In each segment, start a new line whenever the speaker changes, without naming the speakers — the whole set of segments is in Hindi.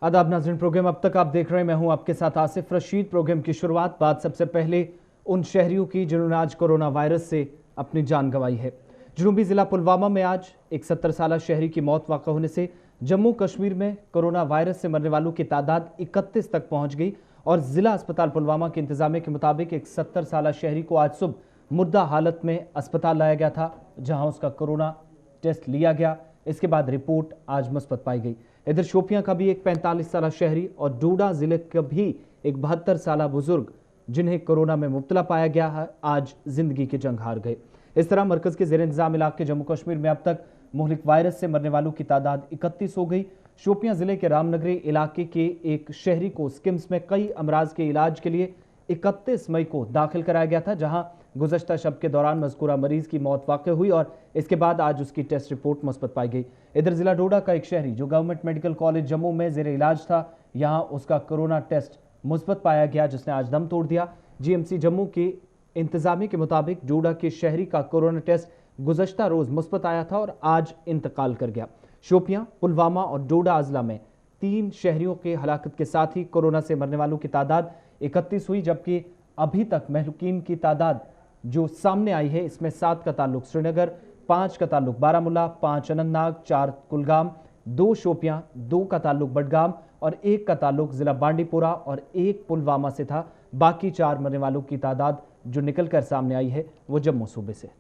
आदाब नाज़रीन, प्रोग्राम अब तक आप देख रहे हैं। मैं हूं आपके साथ आसिफ रशीद। प्रोग्राम की शुरुआत बात सबसे पहले उन शहरियों की जिन्होंने आज कोरोना वायरस से अपनी जान गंवाई है। जनूबी जिला पुलवामा में आज एक 70 साल शहरी की मौत वाक़ होने से जम्मू कश्मीर में कोरोना वायरस से मरने वालों की तादाद 31 तक पहुंच गई और जिला अस्पताल पुलवामा के इंतजामिया के मुताबिक एक 70 साल शहरी को आज सुबह मुर्दा हालत में अस्पताल लाया गया था, जहां उसका कोरोना टेस्ट लिया गया। इसके बाद रिपोर्ट आज मुस्बत पाई गई। इधर शोपियां का भी एक 45 साल शहरी और डोडा जिले का भी एक 72 साल बुजुर्ग जिन्हें कोरोना में मुब्तला पाया गया है, आज जिंदगी की जंग हार गए। इस तरह मरकज के जेर इंतजाम इलाके जम्मू कश्मीर में अब तक मुहलिक वायरस से मरने वालों की तादाद 31 हो गई। शोपियां जिले के रामनगरी इलाके के एक शहरी को स्किम्स में कई अमराज के इलाज के लिए 31 मई को दाखिल कराया गया था, जहां गुज़श्ता शब के दौरान मज़कूरा मरीज की मौत वाक़ हुई और इसके बाद आज उसकी टेस्ट रिपोर्ट मुस्बत पाई गई। इधर जिला डोडा का एक शहरी जो गवर्नमेंट मेडिकल कॉलेज जम्मू में जेर इलाज था, यहां उसका कोरोना टेस्ट मुस्बत पाया गया, जिसने आज दम तोड़ दिया। जीएमसी जम्मू के इंतजामिया के मुताबिक डोडा के शहरी का कोरोना टेस्ट गुज़श्ता रोज मुस्बत आया था और आज इंतकाल कर गया। शोपियां, पुलवामा और डोडा अजला में 3 शहरियों के हलाकत के साथ ही कोरोना से मरने वालों की तादाद 31 हुई, जबकि अभी तक महलूकीन की तादाद जो सामने आई है इसमें 7 का ताल्लुक श्रीनगर, 5 का ताल्लुक बारामूला, 5 अनंतनाग, 4 कुलगाम, 2 शोपियां, 2 का ताल्लुक बडगाम और 1 का ताल्लुक जिला बांडीपुरा और 1 पुलवामा से था। बाकी 4 मरने वालों की तादाद जो निकलकर सामने आई है वो जम्मू सूबे से है।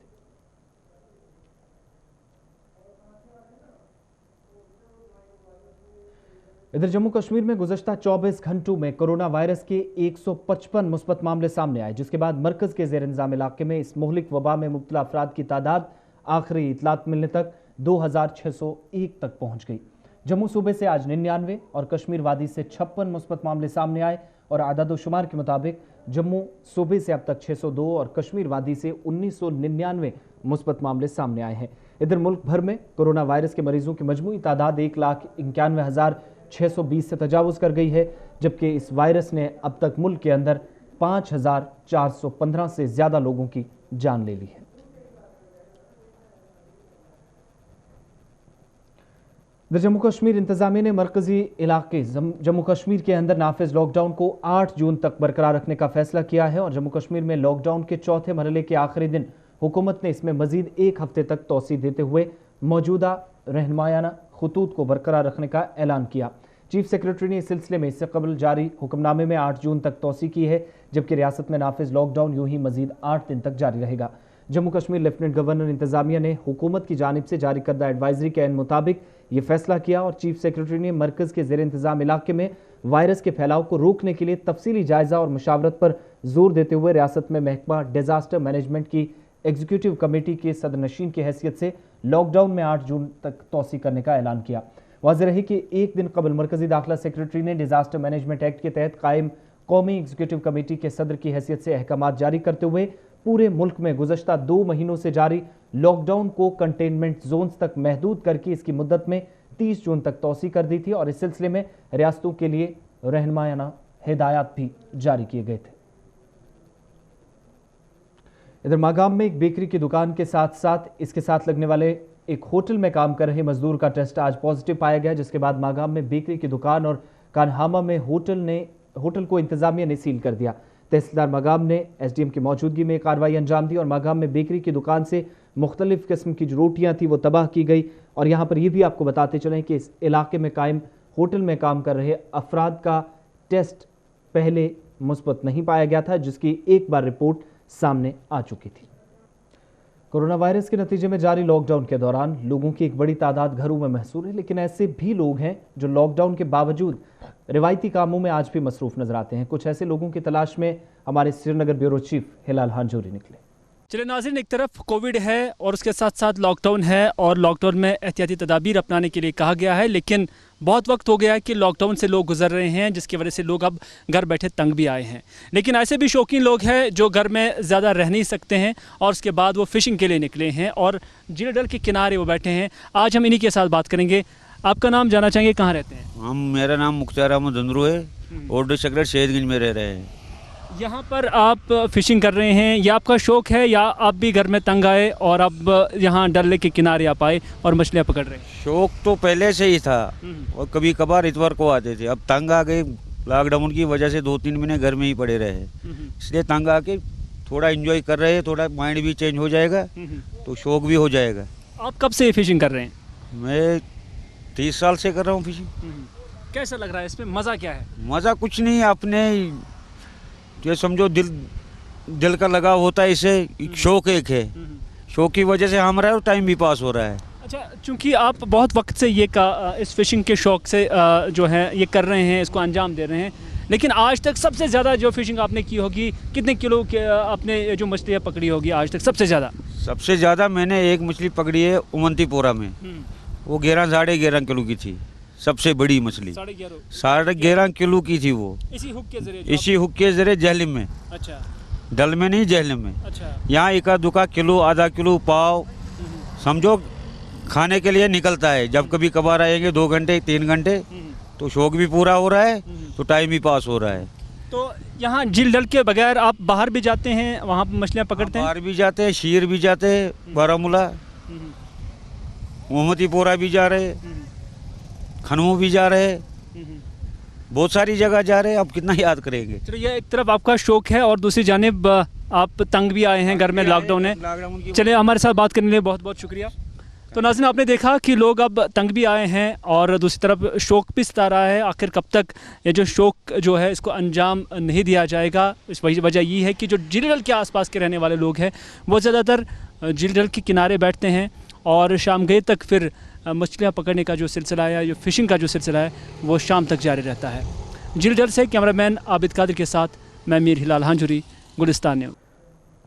इधर जम्मू कश्मीर में गुज़श्ता 24 घंटों में कोरोना वायरस के 155 मुस्बत मामले सामने आए, जिसके बाद मरकज के जेर इंतजाम इलाके में इस मोहलिक वबा में मुब्तला अफराद की तादाद आखिरी इतलात मिलने तक 2601 तक पहुंच गई। जम्मू सूबे से आज 99 और कश्मीर वादी से 56 मुस्बत मामले सामने आए और आदादोशुमार के मुताबिक जम्मू सूबे से अब तक 602 और कश्मीर वादी से 1999 मुस्बत मामले सामने आए हैं। इधर मुल्क भर में कोरोना वायरस के मरीजों की मजमूई तादाद 1,91,620 से तजावुज कर गई है, जबकि इस वायरस ने अब तक मुल्क के अंदर 5,415 से ज्यादा लोगों की जान ले ली है। जम्मू कश्मीर इंतजामिया ने मरकजी इलाके जम्मू कश्मीर के अंदर नाफिज लॉकडाउन को 8 जून तक बरकरार रखने का फैसला किया है और जम्मू कश्मीर में लॉकडाउन के चौथे मरहले के आखिरी दिन हुकूमत ने इसमें मजीद 1 हफ्ते तक तोसी देते हुए मौजूदा रहनुमायाना खतूत को बरकरार रखने का ऐलान किया। चीफ सेक्रेटरी ने इस सिलसिले में इससे कबल जारी हुक्मनामे में 8 जून तक तोसी की है, जबकि रियासत में नाफिज लॉकडाउन यूं ही मजीद 8 दिन तक जारी रहेगा। जम्मू कश्मीर लेफ्टिनेंट गवर्नर इंतजामिया ने हुकूमत की जानिब से जारी करदा एडवाइजरी के मुताबिक ये फैसला किया और चीफ सेक्रेटरी ने मरकज के जेर इंतजाम इलाके में वायरस के फैलाव को रोकने के लिए तफसीली जायजा और मुशावरत पर जोर देते हुए रियासत में महकमा डिजास्टर मैनेजमेंट की एग्जीक्यूटिव कमेटी के सदरनशीन की हैसियत से लॉकडाउन में 8 जून तक तोसी करने का ऐलान किया। वाज़ेह रही कि एक दिन कबल मरकजी दाखिला सेक्रेटरी ने डिजास्टर मैनेजमेंट एक्ट के तहत कायम कौमी एग्जीक्यूटिव कमेटी के सदर की हैसियत से अहकाम जारी करते हुए पूरे मुल्क में गुज़श्ता 2 महीनों से जारी लॉकडाउन को कंटेनमेंट जोन्स तक महदूद करके इसकी मुद्दत में 30 जून तक तोसी कर दी थी और इस सिलसिले में रियासतों के लिए रहनुमायाना हिदायत भी जारी किए गए थे। इधर मागाम में एक बेकरी की दुकान के साथ साथ इसके साथ लगने वाले एक होटल में काम कर रहे मजदूर का टेस्ट आज पॉजिटिव पाया गया, जिसके बाद मागाम में बेकरी की दुकान और कानहामा में होटल को इंतजामिया ने सील कर दिया। तहसीलदार मागाम ने एसडीएम की मौजूदगी में कार्रवाई अंजाम दी और मागाम में बेकरी की दुकान से मुख्तलिफ किस्म की जो रोटियां थी वो तबाह की गई। और यहाँ पर यह भी आपको बताते चलें कि इस इलाके में कायम होटल में काम कर रहे अफराद का टेस्ट पहले मुस्बत नहीं पाया गया था, जिसकी एक बार रिपोर्ट सामने आ चुकी थी। कोरोना वायरस के नतीजे में जारी लॉकडाउन के दौरान लोगों की एक बड़ी तादाद घरों में महसूर है, लेकिन ऐसे भी लोग हैं जो लॉकडाउन के बावजूद रिवायती कामों में आज भी मसरूफ नजर आते हैं। कुछ ऐसे लोगों की तलाश में हमारे श्रीनगर ब्यूरो चीफ हिलाल हांजूरी निकले।
चले नाज़रीन, एक तरफ कोविड है और उसके साथ साथ लॉकडाउन है और लॉकडाउन में एहतियाती तदाबीर अपनाने के लिए कहा गया है, लेकिन बहुत वक्त हो गया है कि लॉकडाउन से लोग गुजर रहे हैं, जिसकी वजह से लोग अब घर बैठे तंग भी आए हैं। लेकिन ऐसे भी शौकीन लोग हैं जो घर में ज़्यादा रह नहीं सकते हैं और उसके बाद वो फ़िशिंग के लिए निकले हैं और झील डल के किनारे वो बैठे हैं। आज हम इन्हीं के साथ बात करेंगे। आपका नाम जानना चाहेंगे, कहाँ रहते हैं?
मेरा नाम मुख्तार अहमद धंधरू है और सेक्रेटरी शहीदगंज में रह रहे हैं।
यहाँ पर आप फिशिंग कर रहे हैं, या आपका शौक है या आप भी घर में तंग आए और अब यहाँ डल के किनारे आप आए और मछलियाँ पकड़ रहे हैं?
शौक तो पहले से ही था और कभी कभार इतवार को आते थे। अब तंग आ गए, लॉकडाउन की वजह से 2-3 महीने घर में ही पड़े रहे, इसलिए तंग आके थोड़ा एंजॉय कर रहे हैं, थोड़ा माइंड भी चेंज हो जाएगा तो शौक भी हो जाएगा।
आप कब से फिशिंग कर रहे हैं?
मैं 30 साल से कर रहा हूँ फिशिंग।
कैसा लग रहा है इसमें, मज़ा क्या है?
मज़ा कुछ नहीं, अपने ये समझो दिल का लगाव होता है, इसे शौक एक है, शौक की वजह से हमारा टाइम भी पास हो रहा है।
अच्छा, चूंकि आप बहुत वक्त से इस फिशिंग के शौक से जो है ये कर रहे हैं, इसको अंजाम दे रहे हैं, लेकिन आज तक सबसे ज़्यादा जो फिशिंग आपने की होगी, कितने किलो के आपने जो मछलियाँ पकड़ी होगी आज तक सबसे ज़्यादा?
सबसे ज़्यादा मैंने एक मछली पकड़ी है उमंतीपोरा में, वो 11-11.5 किलो की थी, सबसे बड़ी मछली 11.5 किलो की थी वो।
इसी हुक के जरिए
जहलम में।
अच्छा,
डल में नहीं, जहलम में।
अच्छा,
यहाँ एका दुका किलो, आधा किलो, पाव समझो खाने के लिए निकलता है। जब कभी कभार आएंगे 2 घंटे 3 घंटे तो शौक भी पूरा हो रहा है, तो टाइम भी पास हो रहा है।
तो यहाँ झील डल के बगैर आप बाहर भी जाते हैं, वहाँ पर मछलियाँ पकड़ते हैं?
बाहर भी जाते हैं, शीर भी जाते हैं, बारामूला, उमंतीपोरा भी जा रहे, खनऊ भी जा रहे, बहुत सारी जगह जा रहे हैं। अब कितना याद करेंगे।
चलो, ये एक तरफ आपका शौक है और दूसरी जानिब आप तंग भी आए हैं, घर में लॉकडाउन है। चलिए, हमारे साथ बात करने के लिए बहुत बहुत शुक्रिया। तो नाज़रीन, आपने देखा कि लोग अब तंग भी आए हैं और दूसरी तरफ शौक भी सता रहा है। आखिर कब तक ये जो शौक जो है इसको अंजाम नहीं दिया जाएगा? इस वजह ये है कि जो झील डल के आसपास के रहने वाले लोग हैं वो ज़्यादातर झील डल के किनारे बैठते हैं और शाम गए तक फिर मछलियाँ पकड़ने का जो सिलसिला है, जो फिशिंग का जो सिलसिला है, वो शाम तक जारी रहता है। झील डल से कैमरामैन आबिद कादिर के साथ मैं मीर हिलाल हांजुरी, गुलिस्तान न्यूज़।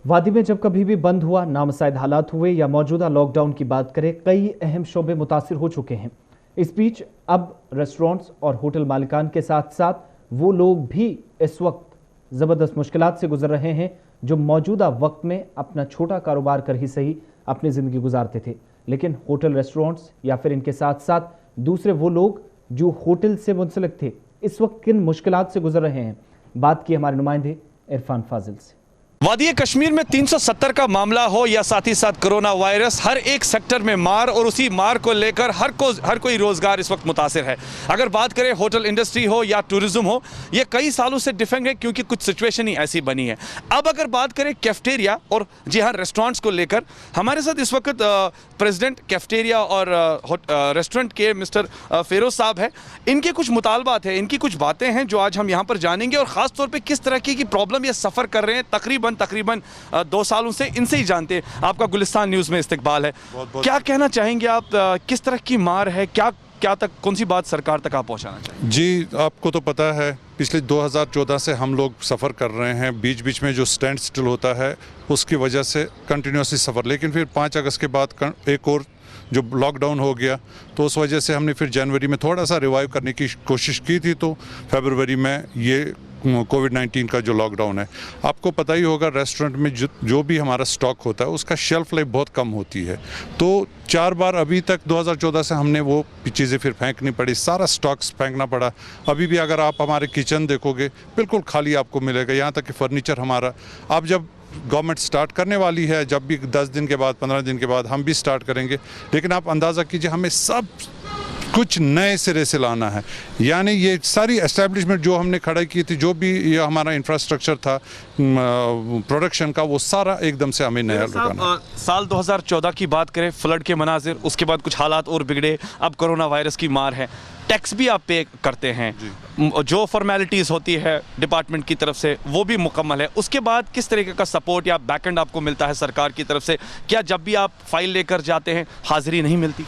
वादी में जब कभी भी बंद हुआ, नामसाइद हालात हुए या मौजूदा लॉकडाउन की बात करें, कई अहम शोबे मुतासिर हो चुके हैं। इस बीच अब रेस्टोरेंट्स और होटल मालिकान के साथ साथ वो लोग भी इस वक्त ज़बरदस्त मुश्किलात से गुजर रहे हैं जो मौजूदा वक्त में अपना छोटा कारोबार कर ही सही अपनी ज़िंदगी गुजारते थे। लेकिन होटल, रेस्टोरेंट्स या फिर इनके साथ साथ दूसरे वो लोग जो होटल से मुंसलिक थे, इस वक्त किन मुश्किलात से गुजर रहे हैं, बात की हमारे नुमाइंदे इरफान फाजिल से।
वादी कश्मीर में 370 का मामला हो या साथ ही साथ कोरोना वायरस, हर एक सेक्टर में मार और उसी मार को लेकर हर कोई रोजगार इस वक्त मुतासिर है। अगर बात करें होटल इंडस्ट्री हो या टूरिज्म हो, ये कई सालों से डिफेंग है क्योंकि कुछ सिचुएशन ही ऐसी बनी है। अब अगर बात करें कैफेटेरिया और जी हाँ रेस्टोरेंट्स को लेकर, हमारे साथ इस वक्त प्रेसिडेंट कैफेटेरिया और रेस्टोरेंट के मिस्टर फेरोज साहब है। इनके कुछ मुतालबात है, इनकी कुछ बातें हैं जो आज हम यहाँ पर जानेंगे और ख़ास तौर पर किस तरह की प्रॉब्लम ये सफ़र कर रहे हैं तकरीबन 2 सालों से, इनसे ही जानते हैं। आपका गुलिस्तान न्यूज़ में इस्तकबाल है। क्या कहना चाहेंगे आप, किस तरह की मार है, क्या तक कौन सी बात सरकार तक आप पहुंचाना चाहेंगे?
जी, आपको तो पता है पिछले 2014 से हम लोग सफ़र कर रहे हैं। बीच बीच में जो स्टैंड स्टिल होता है उसकी वजह से कंटिन्यूसली सफ़र, लेकिन फिर 5 अगस्त के बाद एक और जो लॉकडाउन हो गया तो उस वजह से हमने फिर जनवरी में थोड़ा सा रिवाइव करने की कोशिश की थी। तो फरवरी में ये कोविड-19 का जो लॉकडाउन है, आपको पता ही होगा रेस्टोरेंट में जो भी हमारा स्टॉक होता है उसका शेल्फ लाइफ बहुत कम होती है। तो 4 बार अभी तक 2014 से हमने वो चीज़ें फिर फेंकनी पड़ी, सारा स्टॉक्स फेंकना पड़ा। अभी भी अगर आप हमारे किचन देखोगे बिल्कुल खाली आपको मिलेगा, यहाँ तक कि फर्नीचर हमारा, आप जब गवर्नमेंट स्टार्ट करने वाली है, जब भी 10 दिन के बाद 15 दिन के बाद हम भी स्टार्ट करेंगे, लेकिन आप अंदाज़ा कीजिए हमें सब कुछ नए सिरे से लाना है। यानी ये सारी एस्टेब्लिशमेंट जो हमने खड़ा की थी, जो भी ये हमारा इंफ्रास्ट्रक्चर था प्रोडक्शन का, वो सारा एकदम से हमें नया लगाना।
साल 2014 की बात करें, फ्लड के मनाजिर, उसके बाद कुछ हालात और बिगड़े, अब कोरोना वायरस की मार है। टैक्स भी आप पे करते हैं, जो फॉर्मेलिटीज़ होती है डिपार्टमेंट की तरफ से वो भी मुकम्मल है। उसके बाद किस तरीके का सपोर्ट या बैकएंड आपको मिलता है सरकार की तरफ से? क्या जब भी आप फाइल लेकर जाते हैं हाजिरी नहीं मिलती?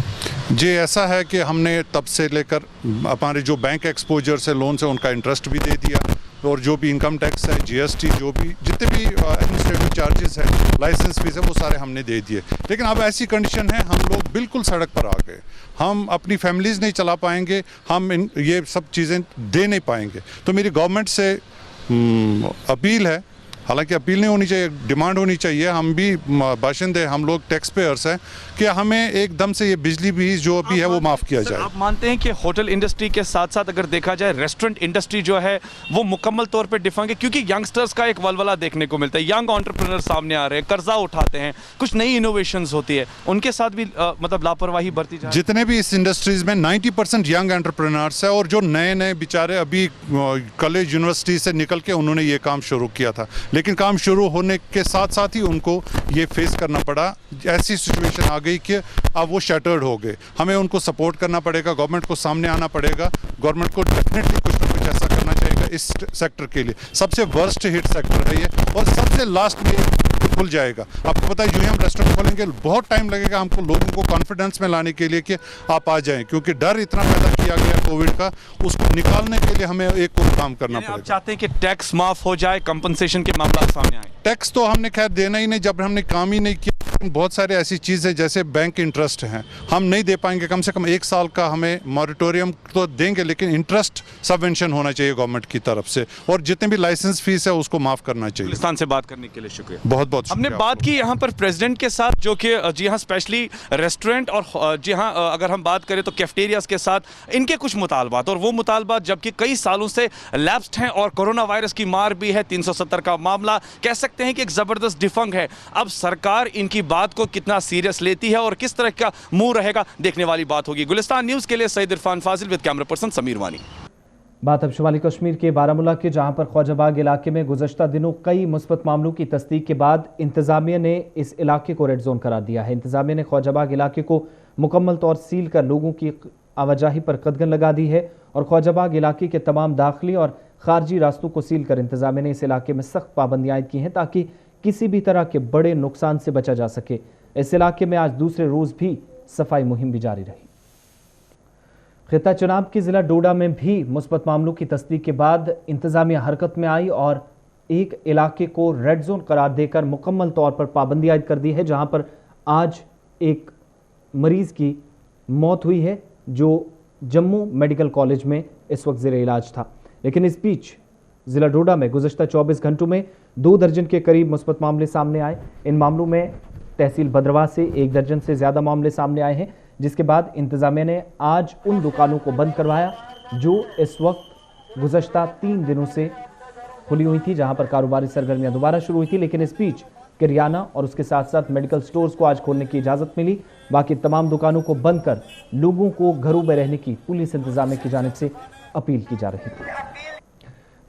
जी, ऐसा है कि हमने तब से लेकर हमारे जो बैंक एक्सपोजर से लोन से उनका इंटरेस्ट भी दे दिया, और जो भी इनकम टैक्स है, जीएसटी, जो भी जितने भी एडमिनिस्ट्रेटिव चार्जेस हैं, लाइसेंस फीस है, वो सारे हमने दे दिए। लेकिन अब ऐसी कंडीशन है, हम लोग बिल्कुल सड़क पर आ गए। हम अपनी फैमिलीज़ नहीं चला पाएंगे, हम ये सब चीज़ें दे नहीं पाएंगे। तो मेरी गवर्नमेंट से अपील है हालांकि अपील नहीं होनी चाहिए, डिमांड होनी चाहिए। हम भी बाशिंदे, हम लोग टैक्स पेयर्स हैं कि हमें एकदम से ये बिजली भी जो भी है वो माफ़ किया जाए।
आप मानते हैं कि होटल इंडस्ट्री के साथ साथ अगर देखा जाए रेस्टोरेंट इंडस्ट्री जो है वो मुकम्मल तौर पे डिफाइंड है, क्योंकि यंगस्टर्स का एक वलवला देखने को मिलता है, यंग एंटरप्रेन्योर सामने आ रहे हैं, कर्जा उठाते हैं, कुछ नई इनोवेशंस होती है, उनके साथ भी मतलब लापरवाही बरती जाए।
जितने भी इस इंडस्ट्रीज में 90% यंग एंटरप्रेन्योर्स है और जो नए नए बेचारे अभी कॉलेज यूनिवर्सिटी से निकल के उन्होंने ये काम शुरू किया था, लेकिन काम शुरू होने के साथ साथ ही उनको ये फेस करना पड़ा। ऐसी सिचुएशन आ गई कि अब वो शटर्ड हो गए। हमें उनको सपोर्ट करना पड़ेगा, गवर्नमेंट को सामने आना पड़ेगा, गवर्नमेंट को डेफिनेटली कुछ ना कुछ ऐसा करना चाहिए इस सेक्टर के लिए। सबसे वर्स्ट हिट सेक्टर है ये और सबसे लास्ट में खुल जाएगा। आपको पता है जो हम रेस्टोरेंट खोलेंगे बहुत टाइम लगेगा हमको लोगों को कॉन्फिडेंस में लाने के लिए कि आप आ जाएं, क्योंकि डर इतना पैदा किया गया कोविड का, उसको निकालने के लिए हमें एक और काम करना पड़ेगा।
आप चाहते हैं कि टैक्स माफ हो जाए, कंपनसेशन के मामला सामने आए?
टैक्स तो हमने खैर देना ही नहीं जब हमने काम ही नहीं किया। बहुत सारे ऐसी चीज़ें जैसे बैंक इंटरेस्ट हैं हम नहीं दे पाएंगे, कम से कम 1 साल का हमें मॉरिटोरियम तो देंगे, लेकिन इंटरेस्ट सबवेंशन होना चाहिए गवर्नमेंट की तरफ से और जितने भी लाइसेंस फीस है उसको माफ़ करना चाहिए।
गुलिस्तान से बात करने के लिए शुक्रिया।
बहुत बहुत
हमने बात की यहाँ पर प्रेसिडेंट के साथ, जो कि जी हाँ स्पेशली रेस्टोरेंट और जी हाँ अगर हम बात करें तो कैफेटेरियाज के साथ इनके कुछ मुतालबात, और वो मुतालबात जबकि कई सालों से लैप्स्ड हैं और कोरोना वायरस की मार भी है। 370 का मामला कह सकते हैं कि एक ज़बरदस्त डिफंग है। अब सरकार इनकी बात को कितना सीरियस लेती है और किस तरह का मुंह रहेगा, देखने वाली बात होगी। गुलिस्तान न्यूज़ के लिए सईद इरफान फाजिल विद कैमरा पर्सन समीर वानी।
बात अब शुमाली कश्मीर के बारामूला के, जहां पर ख्वाजाबाग इलाके में गुज़श्ता दिनों कई मुस्बत मामलों की तस्दीक के बाद इंतजामिया ने इस इलाके को रेड जोन करार दिया है। इंतजामिया ने ख्वाजाबाग इलाके को मुकम्मल तौर सील कर लोगों की आवाजाही पर कदगन लगा दी है और ख्वाजाबाग इलाके के तमाम दाखिली और खारजी रास्तों को सील कर इंतजामिया ने इस इलाके में सख्त पाबंदियां आयद की हैं ताकि किसी भी तरह के बड़े नुकसान से बचा जा सके। इस इलाके में आज दूसरे रोज भी सफाई मुहिम भी जारी रही। खिता चुनाव की जिला डोडा में भी मुस्बत मामलों की तस्दीक के बाद इंतजामिया हरकत में आई और एक इलाके को रेड जोन करार देकर मुकम्मल तौर पर पाबंदी आयद कर दी है, जहां पर आज एक मरीज की मौत हुई है जो जम्मू मेडिकल कॉलेज में इस वक्त ज़ेरे इलाज था। लेकिन इस बीच जिला डोडा में गुज़श्ता 24 घंटों में 2 दर्जन के करीब मुस्बत मामले सामने आए। इन मामलों में तहसील भद्रवाह से 1 दर्जन से ज़्यादा मामले सामने आए हैं, जिसके बाद इंतजामिया ने आज उन दुकानों को बंद करवाया जो इस वक्त गुज़श्ता 3 दिनों से खुली हुई थी, जहां पर कारोबारी सरगर्मियां दोबारा शुरू हुई थी। लेकिन इस बीच किरियाना और उसके साथ साथ मेडिकल स्टोर्स को आज खोलने की इजाज़त मिली। बाकी तमाम दुकानों को बंद कर लोगों को घरों में रहने की पुलिस इंतजामिया की जानिब से अपील की जा रही थी।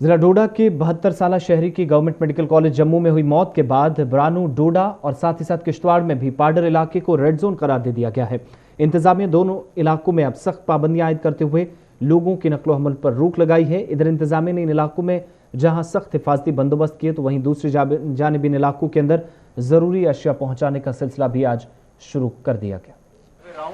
जिला डोडा के 72 साला शहरी की गवर्नमेंट मेडिकल कॉलेज जम्मू में हुई मौत के बाद ब्रानू, डोडा और साथ ही साथ किश्तवाड़ में भी पाडर इलाके को रेड जोन करार दे दिया गया है। इंतजामिया दोनों इलाकों में अब सख्त पाबंदियां आयद करते हुए लोगों की नकलो हमल पर रोक लगाई है। इधर इंतजामिया ने इन इलाकों में जहां सख्त हिफाजती बंदोबस्त किए तो वहीं दूसरी जानिब इन इलाकों के अंदर जरूरी अशिया पहुंचाने का सिलसिला भी आज शुरू कर दिया गया।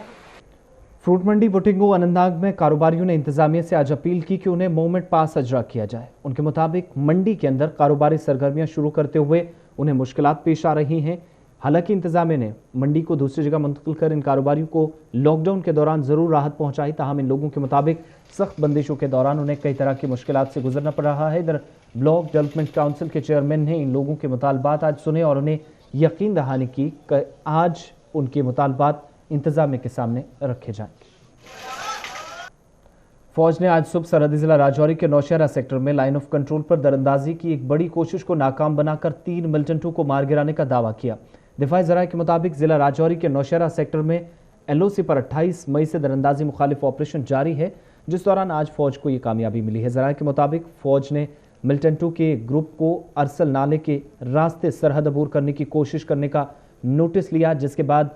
फ्रूट मंडी बुटिंगो अनंतनाग में कारोबारियों ने इंतजामिया से आज अपील की कि उन्हें मोमेंट पास अजरा किया जाए। उनके मुताबिक मंडी के अंदर कारोबारी सरगर्मियां शुरू करते हुए उन्हें मुश्किलात पेश आ रही हैं। हालांकि इंतजामिया ने मंडी को दूसरी जगह मुंतकिल कर इन कारोबारियों को लॉकडाउन के दौरान जरूर राहत पहुंचाई, ताहम इन लोगों के मुताबिक सख्त बंदिशों के दौरान उन्हें कई तरह की मुश्किलात से गुजरना पड़ रहा है। इधर ब्लॉक डेवलपमेंट काउंसिल के चेयरमैन ने इन लोगों के मुतालबात आज सुने और उन्हें यकीन दहानी की कि आज उनके मुतालबात इंतजामिया के सामने रखे जाएंगे। फौज ने आज सुबह सरहदी जिला राजौरी के नौशहरा सेक्टर में लाइन ऑफ कंट्रोल पर दरअंदाजी की एक बड़ी कोशिश को नाकाम बनाकर 3 मिलिटेंटों को मार गिराने का दावा किया। दिफाई ज़राए के मुताबिक जिला राजौरी के नौशहरा सेक्टर में LOC पर 28 मई से दरअंदाजी मुखालिफ ऑपरेशन जारी है, जिस दौरान आज फौज को ये कामयाबी मिली है। ज़राए के मुताबिक फौज ने मिलिटेंटों के ग्रुप को अरसल नाले के रास्ते सरहद अबूर करने की कोशिश करने का नोटिस लिया, जिसके बाद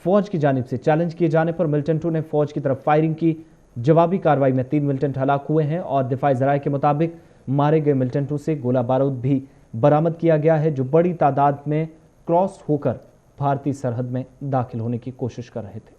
फौज की जानिब से चैलेंज किए जाने पर मिलिटेंटों ने फौज की तरफ फायरिंग की। जवाबी कार्रवाई में 3 मिलिटेंट हलाक हुए हैं और दिफाई ज़राए के मुताबिक मारे गए मिलिटेंटों से गोला बारूद भी बरामद किया गया है, जो बड़ी तादाद में क्रॉस होकर भारतीय सरहद में दाखिल होने की कोशिश कर रहे थे।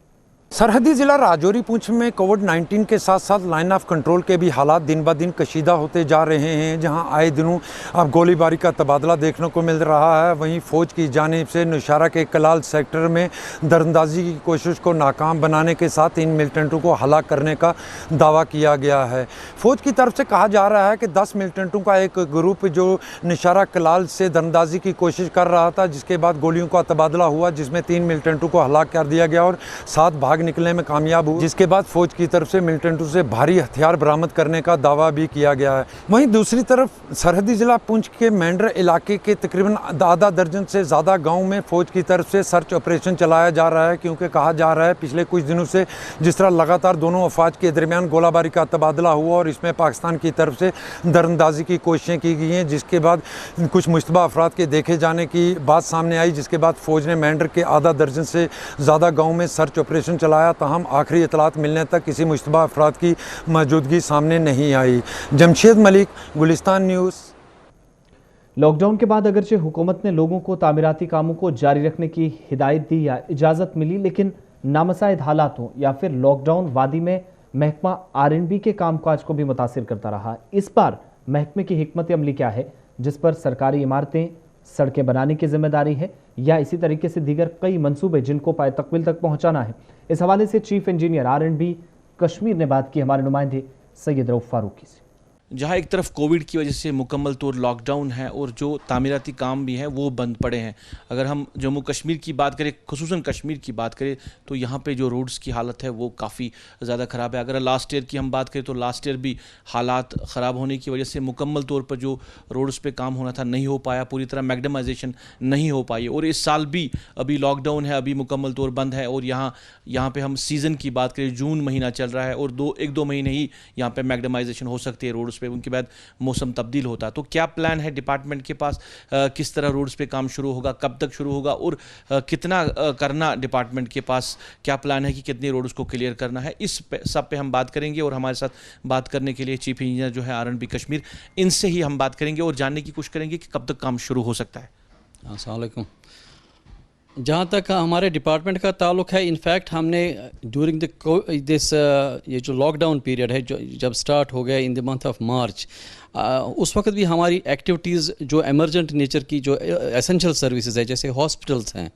सरहदी ज़िला राजौरी पुंछ में कोविड-19 के साथ साथ लाइन ऑफ कंट्रोल के भी हालात दिन ब दिन कशीदा होते जा रहे हैं, जहां आए दिनों अब गोलीबारी का तबादला देखने को मिल रहा है। वहीं फ़ौज की जानिब से नौशहरा के कलाल सेक्टर में दरअंदाजी की कोशिश को नाकाम बनाने के साथ इन मिलिटेंटों को हलाक करने का दावा किया गया है। फ़ौज की तरफ से कहा जा रहा है कि 10 मिलिटेंटों का एक ग्रुप जो नौशहरा कलाल से दरअंदाजी की कोशिश कर रहा था, जिसके बाद गोलियों का तबादला हुआ, जिसमें 3 मिलिटेंटों को हलाक कर दिया गया और 7 भाग निकलने में कामयाब हुए, जिसके बाद फौज की तरफ से मिलिटेंटों से भारी हथियार बरामद करने का दावा भी किया गया है। वहीं दूसरी तरफ सरहदी जिला पुंछ के मेंढर इलाके के तकरीबन आधा दर्जन से ज़्यादा गांव में फौज की तरफ से सर्च ऑपरेशन चलाया जा रहा है, क्योंकि कहा जा रहा है पिछले कुछ दिनों से जिस तरह लगातार दोनों अफवाज के दरमियान गोलाबारी का तबादला हुआ और इसमें पाकिस्तान की तरफ से दरअंदाजी की कोशिशें की गई हैं, जिसके बाद कुछ मुश्तबा अफराद के देखे जाने की बात सामने आई, जिसके बाद फौज ने मेंढर के आधा दर्जन से ज़्यादा गाँव में सर्च ऑपरेशन चलाया। हम आखिरी इतलात मिलने तक किसी मुश्तबा अफराद की मौजूदगी सामने नहीं आई। जमशेद मलिक, गुलिस्तान न्यूज़।
लॉकडाउन के बाद अगरचे हुकूमत ने लोगों को तामीराती कामों को जारी रखने की हिदायत दी या इजाज़त मिली, लेकिन नामसाइद हालातों या फिर लॉकडाउन वादी में महकमा R&B के कामकाज को भी मुतासिर करता रहा। इस बार महकमे की हिकमत अमली क्या है, जिस पर सरकारी इमारतें, सड़कें बनाने की जिम्मेदारी है, या इसी तरीके से दीगर कई मंसूबे जिनको पाए तकमील तक पहुंचाना है। इस हवाले से चीफ इंजीनियर R&B कश्मीर ने बात की हमारे नुमाइंदे सैयद रऊफ फारूकी से।
जहाँ एक तरफ कोविड की वजह से मुकम्मल तौर लॉकडाउन है और जो तामीराती काम भी हैं वो बंद पड़े हैं। अगर हम जम्मू कश्मीर की बात करें, खुसूसन कश्मीर की बात करें, तो यहाँ पे जो रोड्स की हालत है वो काफ़ी ज़्यादा ख़राब है। अगर लास्ट ईयर की हम बात करें तो लास्ट ईयर भी हालात ख़राब होने की वजह से मुकम्मल तौर पर जो रोड्स पे काम होना था नहीं हो पाया, पूरी तरह मैग्डमाइजेशन नहीं हो पाई। और इस साल भी अभी लॉकडाउन है, अभी मुकम्मल तौर बंद है। और यहाँ पे हम सीज़न की बात करें, जून महीना चल रहा है और 1-2 महीने ही यहाँ पे मैग्डमाइजेशन हो सकती है रोड्स पे, उनके बाद मौसम तब्दील होता है। तो क्या प्लान है डिपार्टमेंट के पास, किस तरह रोड्स पे काम शुरू होगा, कब तक शुरू होगा और कितना करना डिपार्टमेंट के पास क्या प्लान है कि कितनी रोड्स को क्लियर करना है, इस सब पे हम बात करेंगे। और हमारे साथ बात करने के लिए चीफ इंजीनियर जो है R&B कश्मीर, इनसे ही हम बात करेंगे और जानने की कोशिश करेंगे कि कब तक काम शुरू हो सकता है।
अस्सलाम वालेकुम। जहाँ तक हमारे डिपार्टमेंट का ताल्लुक़ है, इनफैक्ट हमने ड्यूरिंग दिस ये जो लॉकडाउन पीरियड है, जो जब स्टार्ट हो गया इन द मंथ ऑफ मार्च, उस वक्त भी हमारी एक्टिविटीज़ जो एमरजेंट नेचर की जो एसेंशियल सर्विसेज है, जैसे हॉस्पिटल्स हैं,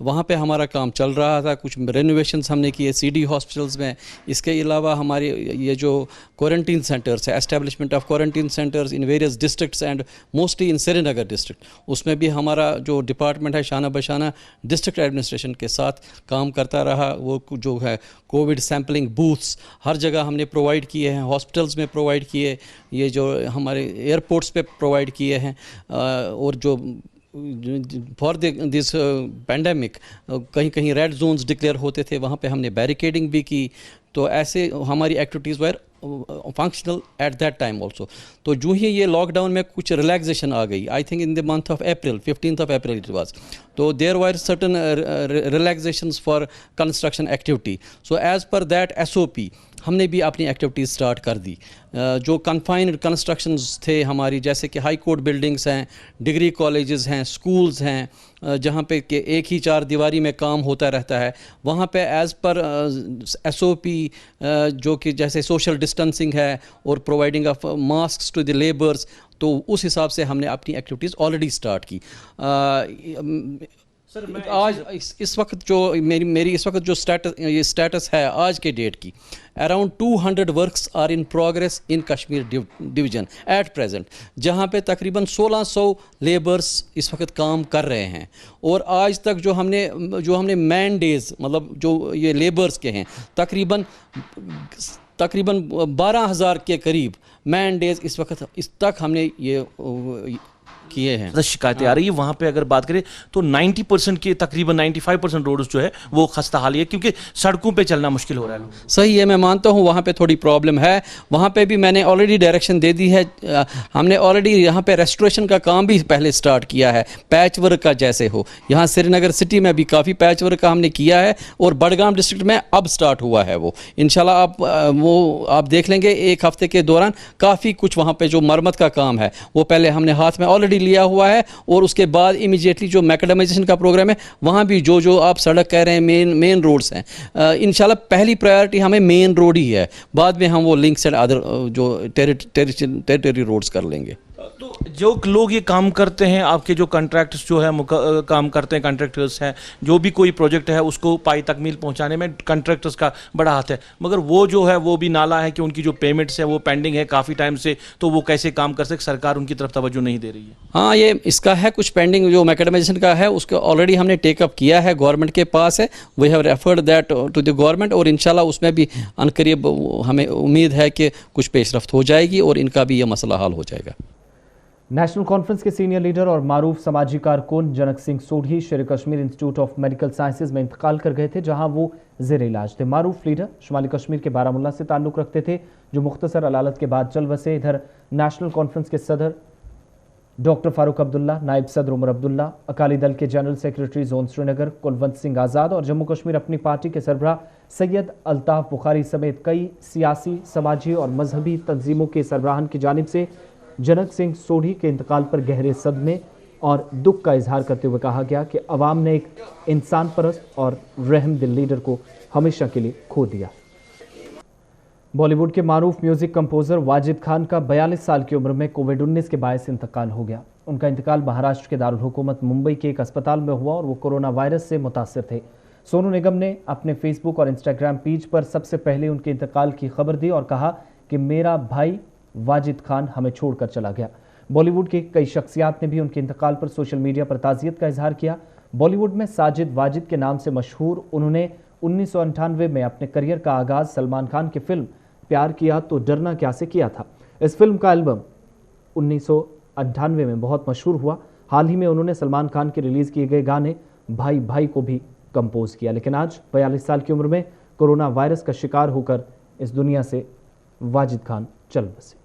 वहाँ पे हमारा काम चल रहा था। कुछ रेनोवेशंस हमने किए CD हॉस्पिटल्स में। इसके अलावा हमारे ये जो क्वारंटीन सेंटर्स है, establishment of quarantine centres in various districts and mostly in Srinagar district, उसमें भी हमारा जो डिपार्टमेंट है शाना बशाना डिस्ट्रिक्ट एडमिनिस्ट्रेशन के साथ काम करता रहा। वो जो है कोविड सैम्पलिंग बूथ्स हर जगह हमने प्रोवाइड किए हैं, हॉस्पिटल्स में प्रोवाइड किए, ये जो हमारे एयरपोर्ट्स पे प्रोवाइड किए हैं। और जो फॉर दिस पैंडेमिक कहीं कहीं रेड जोन्स डिक्लेयर होते थे, वहाँ पे हमने बैरिकेडिंग भी की। तो ऐसे हमारी activities were functional at that time also. तो जो ही ये लॉकडाउन में कुछ रिलैक्सेशन आ गई, I think in the month of April, 15th of April it was, तो there were certain relaxations for construction activity. So as per that SOP हमने भी अपनी एक्टिविटीज़ स्टार्ट कर दी। जो कन्फाइंड कंस्ट्रक्शंस थे हमारी, जैसे कि हाई कोर्ट बिल्डिंग्स हैं, डिग्री कॉलेजेस हैं, स्कूल्स हैं, जहाँ पे कि एक ही 4 दीवारी में काम होता रहता है, वहाँ पे एज़ पर SOP जो कि जैसे सोशल डिस्टेंसिंग है और providing of mask to the labours, तो उस हिसाब से हमने अपनी एक्टिविटीज़ ऑलरेडी स्टार्ट की। सर आज इस वक्त जो मेरी इस वक्त जो स्टेटस है आज के डेट की, around 200 works are in progress in Kashmir division at present, जहाँ पे तकरीबन 1600 लेबर्स इस वक्त काम कर रहे हैं। और आज तक जो हमने मैन डेज़, मतलब जो ये लेबर्स के हैं, तकरीबन 12,000 के करीब मैन डेज़ इस तक हमने ये किए हैं।
शिकायतें आ रही है वहाँ पे अगर बात करें तो 90% के तकरीबन 95% रोड्स जो है वो खस्ता हाल है, क्योंकि सड़कों पे चलना मुश्किल हो रहा है।
सही है, मैं मानता हूँ वहाँ पे थोड़ी प्रॉब्लम है। वहाँ पे भी मैंने ऑलरेडी डायरेक्शन दे दी है। हमने ऑलरेडी यहाँ पे रेस्टोरेशन का काम भी पहले स्टार्ट किया है, पैच वर्क का जैसे हो। यहाँ श्रीनगर सिटी में भी काफ़ी पैच वर्क का हमने किया है और बडगाम डिस्ट्रिक्ट में अब स्टार्ट हुआ है वो। इंशाल्लाह आप देख लेंगे एक हफ्ते के दौरान काफ़ी कुछ वहाँ पर जो मरम्मत का काम है वो पहले हमने हाथ में ऑलरेडी ऑलरेडी लिया हुआ है, और उसके बाद इमीडिएटली जो मैकेडमाइजेशन का प्रोग्राम है वहाँ भी जो आप सड़क कह रहे हैं मेन रोड्स हैं, इंशाल्लाह पहली प्रायोरिटी हमें मेन रोड ही है, बाद में हम वो लिंक्स एंड अदर जो टेरिटरी रोड्स कर लेंगे।
तो जो लोग ये काम करते हैं, आपके जो कॉन्ट्रैक्टर्स जो है काम करते हैं, कॉन्ट्रैक्टर्स हैं, जो भी कोई प्रोजेक्ट है उसको पाई तकमील पहुंचाने में कॉन्ट्रैक्टर्स का बड़ा हाथ है, मगर वो जो है वो भी नाला है कि उनकी जो पेमेंट्स है वो पेंडिंग है काफ़ी टाइम से, तो वो कैसे काम कर सकते, सरकार उनकी तरफ तवज्जो नहीं दे रही है।
हाँ, ये इसका है कुछ पेंडिंग जो मैकेडमाइजेशन का है, उसको ऑलरेडी हमने टेकअप किया है, गवर्नमेंट के पास है, we have referred that to the government, और इंशाल्लाह उसमें भी अनकरीब हमें उम्मीद है कि कुछ पेशरफ्त हो जाएगी और इनका भी ये मसला हल हो जाएगा।
नेशनल कॉन्फ्रेंस के सीनियर लीडर और मारूफ समाजी कारकुन जनक सिंह सोढ़ी शेर Kashmir institute of medical sciences में इंतकाल कर गए थे, जहां वो जेर इलाज थे। मारूफ लीडर शुमाली कश्मीर के बारामुल्ला से ताल्लुक़ रखते थे, जो मुख्तसर अलालत के बाद चल बसे। इधर नेशनल कॉन्फ्रेंस के सदर डॉक्टर फारूक अब्दुल्ला, नायब सदर उमर अब्दुल्ला, अकाली दल के general secretary zone Srinagar Kulwant Singh Azad और जम्मू कश्मीर अपनी पार्टी के सरबराह सैयद अल्ताफ़ बुखारी समेत कई सियासी, समाजी और मजहबी तंजीमों के सरबराहान की जानिब से जनक सिंह सोढ़ी के इंतकाल पर गहरे सदमे और दुख का इजहार करते हुए कहा गया कि अवाम ने एक इंसान परस्त और रहमदिल लीडर को हमेशा के लिए खो दिया। बॉलीवुड के मारूफ म्यूजिक कंपोजर वाजिद खान का 42 साल की उम्र में कोविड-19 के बायस इंतकाल हो गया। उनका इंतकाल महाराष्ट्र के दारुल हुकूमत मुंबई के एक अस्पताल में हुआ और वो कोरोना वायरस से मुतासिर थे। सोनू निगम ने अपने फेसबुक और इंस्टाग्राम पेज पर सबसे पहले उनके इंतकाल की खबर दी और कहा कि मेरा भाई वाजिद खान हमें छोड़कर चला गया। बॉलीवुड के कई शख्सियात ने भी उनके इंतकाल पर सोशल मीडिया पर ताज़ियत का इजहार किया। बॉलीवुड में साजिद वाजिद के नाम से मशहूर उन्होंने 1998 में अपने करियर का आगाज़ सलमान खान की फिल्म प्यार किया तो डरना क्या से किया था। इस फिल्म का एल्बम 1998 में बहुत मशहूर हुआ। हाल ही में उन्होंने सलमान खान के रिलीज़ किए गए गाने भाई भाई को भी कंपोज किया, लेकिन आज 42 साल की उम्र में कोरोना वायरस का शिकार होकर इस दुनिया से वाजिद खान चल बसे।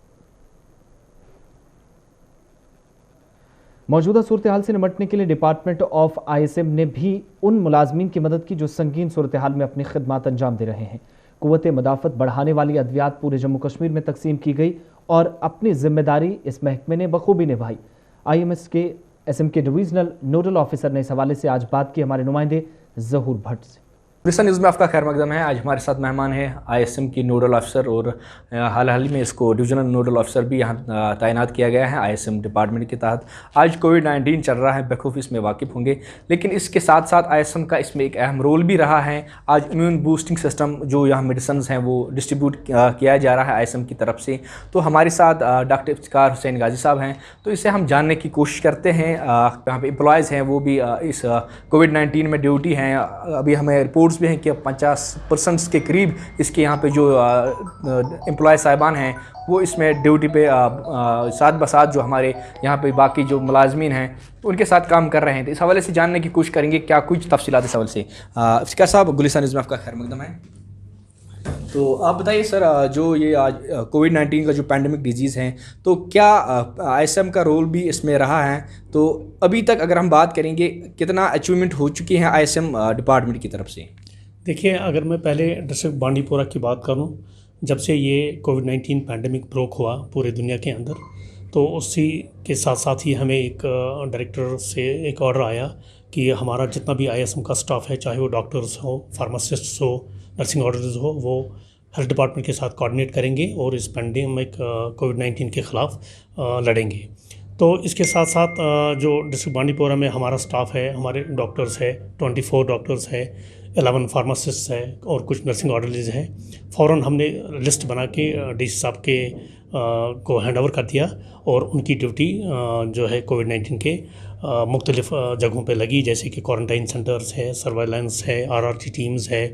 मौजूदा सूरत हाल से निपटने के लिए डिपार्टमेंट ऑफ ISM ने भी उन मुलाजमीन की मदद की जो संगीन सूरत हाल में अपनी खिदमात अंजाम दे रहे हैं। कुव्वत मदाफत बढ़ाने वाली अद्वियात पूरे जम्मू कश्मीर में तकसीम की गई और अपनी जिम्मेदारी इस महकमे ने बखूबी निभाई। IMS के SM के डिवीजनल नोडल ऑफिसर ने इस हवाले से आज बात की हमारे नुमाइंदे जहूर भट्ट से।
गुलिस्तान न्यूज़ में आपका खैर मकदम है। आज हमारे साथ मेहमान है ISM की नोडल ऑफिसर और हाल ही में इसको डिवीजनल नोडल ऑफिसर भी यहाँ तैनात किया गया है ISM डिपार्टमेंट के तहत। आज कोविड-19 चल रहा है, बखूबी इसमें वाकिफ़ होंगे, लेकिन इसके साथ साथ ISM का इसमें एक अहम रोल भी रहा है। आज इम्यून बूस्टिंग सिस्टम जो यहाँ मेडिसिन हैं वो डिस्ट्रीब्यूट किया जा रहा है ISM की तरफ से। तो हमारे साथ डॉक्टर इफ्तिकार हुसैन गाजी साहब हैं, तो इसे हम जानने की कोशिश करते हैं। यहाँ पर एम्प्लॉयज़ हैं वो भी इस कोविड-19 में ड्यूटी हैं। अभी हमें रिपोर्ट्स भी हैं कि 50% के करीब इसके यहाँ पे जो एम्प्लॉय साहिबान हैं वो इसमें ड्यूटी पे साथ बसाथ जो हमारे यहाँ पे बाकी जो मुलाजमीन हैं उनके साथ काम कर रहे हैं। तो इस हवाले से जानने की कोशिश करेंगे क्या कुछ तफसीलात इस हवाले से। इफ्तिकार साहब, गुलिस्तान न्यूज़ में आपका खैर मकदम है। तो आप बताइए सर, जो ये आज कोविड-19 का जो पैंडेमिक डिजीज़ है, तो क्या ISM का रोल भी इसमें रहा है? तो अभी तक अगर हम बात करेंगे कितना अचीवमेंट हो चुकी है ISM डिपार्टमेंट की तरफ से?
देखिए, अगर मैं पहले डिस्ट्रिक्ट बांडीपोरा की बात करूं, जब से ये कोविड-19 पैंडेमिक ब्रोक हुआ पूरे दुनिया के अंदर, तो उसी के साथ साथ ही हमें एक डायरेक्टर से एक ऑर्डर आया कि हमारा जितना भी ISM का स्टाफ है, चाहे वो डॉक्टर्स हो, फार्मासिस्ट्स हो, नर्सिंग ऑर्डर्स हो, वो हेल्थ डिपार्टमेंट के साथ कोऑर्डिनेट करेंगे और इस पैंडेमिक कोविड-19 के ख़िलाफ़ लड़ेंगे। तो इसके साथ साथ जो डिस्ट्रिक्ट बांडीपोरा में हमारा स्टाफ है, हमारे डॉक्टर्स है, 24 डॉक्टर्स है, 11 फार्मासिस्ट है और कुछ नर्सिंग ऑर्डरलीज हैं। फ़ौरन हमने लिस्ट बना के DC साहब के को हैंड ओवर कर दिया और उनकी ड्यूटी जो है कोविड-19 के मुख्तलिफ जगहों पे लगी, जैसे कि क्वारंटाइन सेंटर्स है, सर्वेलेंस है, RRT टीम्स है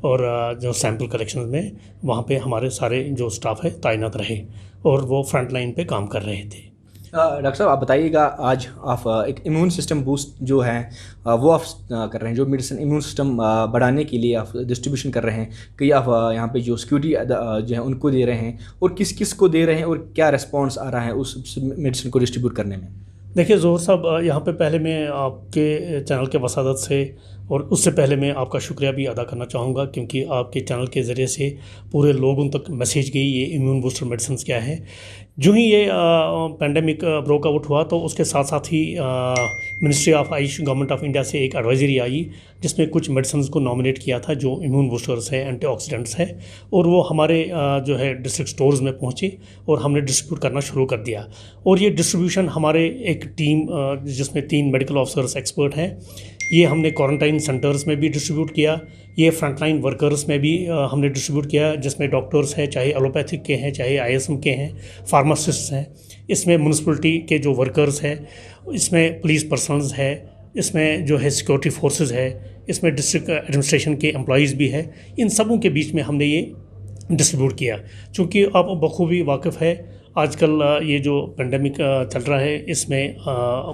और जो सैंपल कलेक्शन में वहाँ पे हमारे सारे जो स्टाफ है तैनात रहे और वो फ्रंट लाइन पे काम कर रहे थे।
डॉक्टर साहब, आप बताइएगा, आज आप एक इम्यून सिस्टम बूस्ट जो है वो आप कर रहे हैं, जो मेडिसिन इम्यून सिस्टम बढ़ाने के लिए आप डिस्ट्रीब्यूशन कर रहे हैं, कि आप यहाँ पे जो सिक्योरिटी जो है उनको दे रहे हैं और किस किस को दे रहे हैं और क्या रिस्पॉन्स आ रहा है उस मेडिसिन को डिस्ट्रीब्यूट करने में?
देखिए ज़ोहर साहब, यहाँ पे पहले मैं आपके चैनल के वसादत से और उससे पहले मैं आपका शुक्रिया भी अदा करना चाहूँगा, क्योंकि आपके चैनल के ज़रिए से पूरे लोगों तक मैसेज गई ये इम्यून बूस्टर मेडिसिन क्या है। जो ही ये पैंडेमिक ब्रोकआउट हुआ तो उसके साथ साथ ही ministry of AYUSH government of India से एक एडवाइजरी आई जिसमें कुछ मेडिसिन को नॉमिनेट किया था जो इम्यून बूस्टर्स है, एंटीऑक्सीडेंट्स है, और वो हमारे जो है डिस्ट्रिक्ट स्टोर्स में पहुँचे और हमने डिस्ट्रीब्यूट करना शुरू कर दिया। और ये डिस्ट्रीब्यूशन हमारे एक टीम जिसमें 3 मेडिकल ऑफिसर्स एक्सपर्ट हैं, ये हमने क्वारंटाइन सेंटर्स में भी डिस्ट्रीब्यूट किया, ये फ्रंटलाइन वर्कर्स में भी हमने डिस्ट्रीब्यूट किया, जिसमें डॉक्टर्स हैं, चाहे एलोपैथिक के हैं, चाहे ISM के हैं, फार्मासिस्ट हैं, इसमें म्यूनसिपलिटी के जो वर्कर्स हैं, इसमें पुलिस पर्सनल्स है, इसमें जो है सिक्योरिटी फोर्सेस है, इसमें डिस्ट्रिक्ट एडमिनिस्ट्रेशन के एम्प्लॉयज़ भी है। इन सबों के बीच में हमने ये डिस्ट्रीब्यूट किया। चूँकि आप बखूबी वाकिफ़ है आजकल ये जो पेंडेमिक चल रहा है इसमें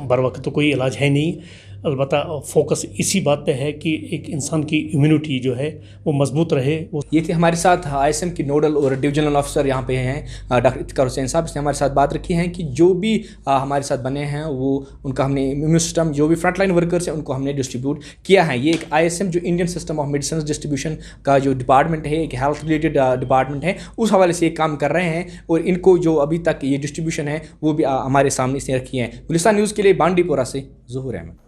बर वक्त तो कोई इलाज है नहीं, अलबत्ता फोकस इसी बात पे है कि एक इंसान की इम्यूनिटी जो है वो मजबूत रहे।
ये थे हमारे साथ ISM की नोडल और डिविजनल ऑफिसर यहाँ पे हैं डॉक्टर इफ्तिकार हुसैन साहब। इसने हमारे साथ बात रखी है कि जो भी हमारे साथ बने हैं वो उनका हमने इम्यून सिस्टम, जो भी फ्रंटलाइन वर्कर्स हैं उनको हमने डिस्ट्रीब्यूट किया है। ये एक ISM जो Indian system of medicine distribution का जो डिपार्टमेंट है, एक हेल्थ रिलेटेड डिपार्टमेंट है, उस हवाले से एक काम कर रहे हैं और इनको जो अभी तक ये डिस्ट्रीब्यूशन है वो भी हमारे सामने इसने रखी है। गुलिस्तान न्यूज़ के लिए बांडीपोरा से Zahoor Ahmad.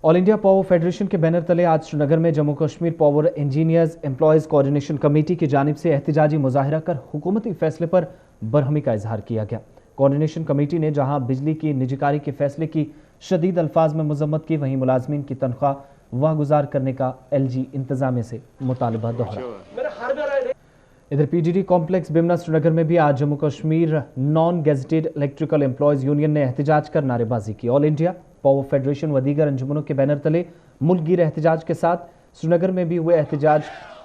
All India power federation के बैनर तले आज श्रीनगर में Jammu Kashmir power engineers employees coordination committee की जानिब से एहतिजाजी मुजाहिरा कर हुकूमती फैसले पर बरहमी का इजहार किया गया। कोऑर्डिनेशन कमेटी ने जहां बिजली की निजीकारी के फैसले की शदीद अल्फाज में मजम्मत की, वहीं मुलाजमीन की तनख्वाह वागुजार करने का LG इंतजामिया से मुतालबा दोहराया। इधर PGD कॉम्प्लेक्स बिमना श्रीनगर में भी आज Jammu Kashmir non gazetted electrical employees union ने एहतिजाज कर नारेबाजी की। ऑल इंडिया पावर फेडरेशन व दीगर अंजुमनों के बैनर तले मुल्कगीर एहतिजाज के साथ श्रीनगर में भी हुए एहतिजाज